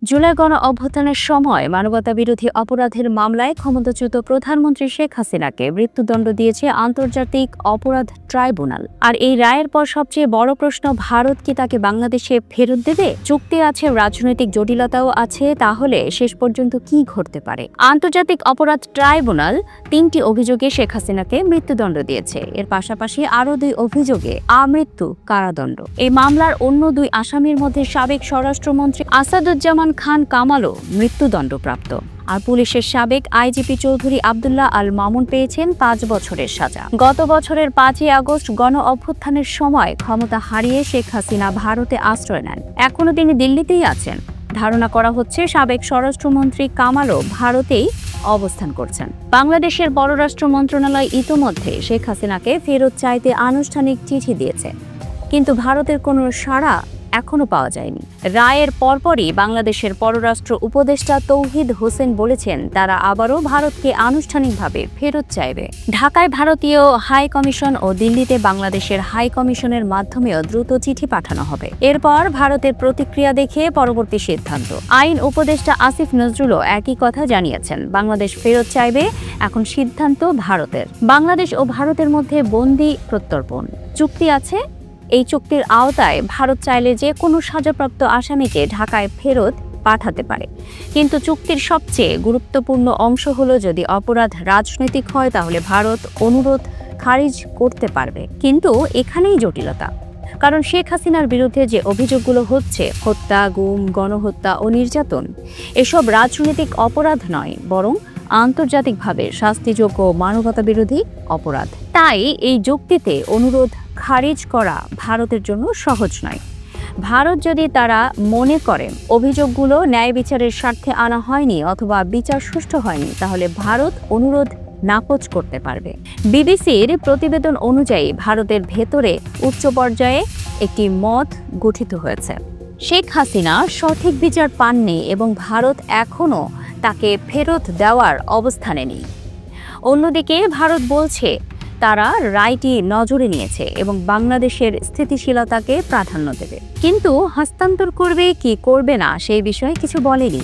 জুলাই গণ অভ্যুত্থানের সময় মানবতাবিরোধী অপরাধের মামলায় ক্ষমতাচ্যুত প্রধানমন্ত্রী শেখ হাসিনাকে মৃত্যুদণ্ড দিয়েছে আন্তর্জাতিক অপরাধ ট্রাইব্যুনাল। আর এই রায়ের পর সবচেয়ে বড় প্রশ্ন, ভারত কি তাকে বাংলাদেশে ফেরত দেবে? চুক্তি আছে, রাজনৈতিক জটিলতাও আছে, তাহলে শেষ পর্যন্ত কি ঘটতে পারে? আন্তর্জাতিক অপরাধ ট্রাইব্যুনাল ৩টি অভিযোগে শেখ হাসিনাকে মৃত্যুদণ্ড দিয়েছে। এর পাশাপাশি আরও ২ অভিযোগে আমৃত্যু কারাদণ্ড। এই মামলার অন্য ২ আসামির মধ্যে সাবেক স্বরাষ্ট্রমন্ত্রী আসাদুজ্জামান খান কামালও মৃত্যুদণ্ডপ্রাপ্ত। আর পুলিশের সাবেক আইজিপি চৌধুরী আব্দুল্লাহ আল মামুন পেয়েছেন ৫ বছরের সাজা। গত বছরের ৫ই আগস্ট গণ অভ্যুত্থানের সময় ক্ষমতা হারিয়ে শেখ হাসিনা ভারতে আশ্রয় নেন। এখনও তিনি দিল্লিতেই আছেন। ধারণা করা হচ্ছে সাবেক স্বরাষ্ট্রমন্ত্রী কামালও ভারতেই অবস্থান করছেন। বাংলাদেশের পররাষ্ট্র মন্ত্রণালয় ইতোমধ্যে শেখ হাসিনাকে ফেরত চাইতে আনুষ্ঠানিক চিঠি দিয়েছে, কিন্তু ভারতের কোনো সাড়া এখনো পাওয়া যায়নি। রায়ের পরপরই বাংলাদেশের পররাষ্ট্র উপদেষ্টা তৌহিদ হোসেন বলেছেন, তারা আবারও ভারতকে আনুষ্ঠানিকভাবে ফেরত চাইবে। ঢাকায় ভারতীয় হাই কমিশন ও দিল্লিতে বাংলাদেশের হাই কমিশনের মাধ্যমেও দ্রুত চিঠি পাঠানো হবে। এরপর ভারতের প্রতিক্রিয়া দেখে পরবর্তী সিদ্ধান্ত। আইন উপদেষ্টা আসিফ নজরুলও একই কথা জানিয়েছেন, বাংলাদেশ ফেরত চাইবে, এখন সিদ্ধান্ত ভারতের। বাংলাদেশ ও ভারতের মধ্যে বন্দি প্রত্যর্পণ চুক্তি আছে। এই চুক্তির আওতায় ভারত চাইলে যে কোনো সাজাপ্রাপ্ত আসামিকে ঢাকায় ফেরত পাঠাতে পারে, কিন্তু চুক্তির সবচেয়ে গুরুত্বপূর্ণ অংশ হলো, যদি অপরাধ রাজনৈতিক হয় তাহলে ভারত অনুরোধ খারিজ করতে পারবে। কিন্তু এখানেই জটিলতা, কারণ শেখ হাসিনার বিরুদ্ধে যে অভিযোগগুলো হচ্ছে, হত্যা, গুম, গণহত্যা ও নির্যাতন, এসব রাজনৈতিক অপরাধ নয়, বরং আন্তর্জাতিকভাবে শাস্তিযোগ্য মানবতাবিরোধী অপরাধ। তাই এই যুক্তিতে অনুরোধ খারিজ করা ভারতের জন্য সহজ নয়। ভারত যদি তারা মনে করে অভিযোগগুলো ন্যায় বিচারের স্বার্থে আনা হয়নি অথবা বিচার সুষ্ঠু হয়নি, তাহলে ভারত অনুরোধ নাকচ করতে পারবে। বিবিসির প্রতিবেদন অনুযায়ী ভারতের ভেতরে উচ্চ পর্যায়ে একটি মত গঠিত হয়েছে, শেখ হাসিনা সঠিক বিচার পাননি এবং ভারত এখনও তাকে ফেরত দেওয়ার অবস্থানে নেই। অন্যদিকে ভারত বলছে তারা রায়টি নজরে নিয়েছে এবং বাংলাদেশের স্থিতিশীলতাকে প্রাধান্য দেবে, কিন্তু হস্তান্তর করবে কি করবে না সেই বিষয়ে কিছু বলেনি।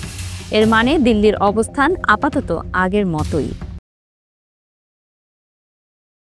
এর মানে দিল্লির অবস্থান আপাতত আগের মতোই।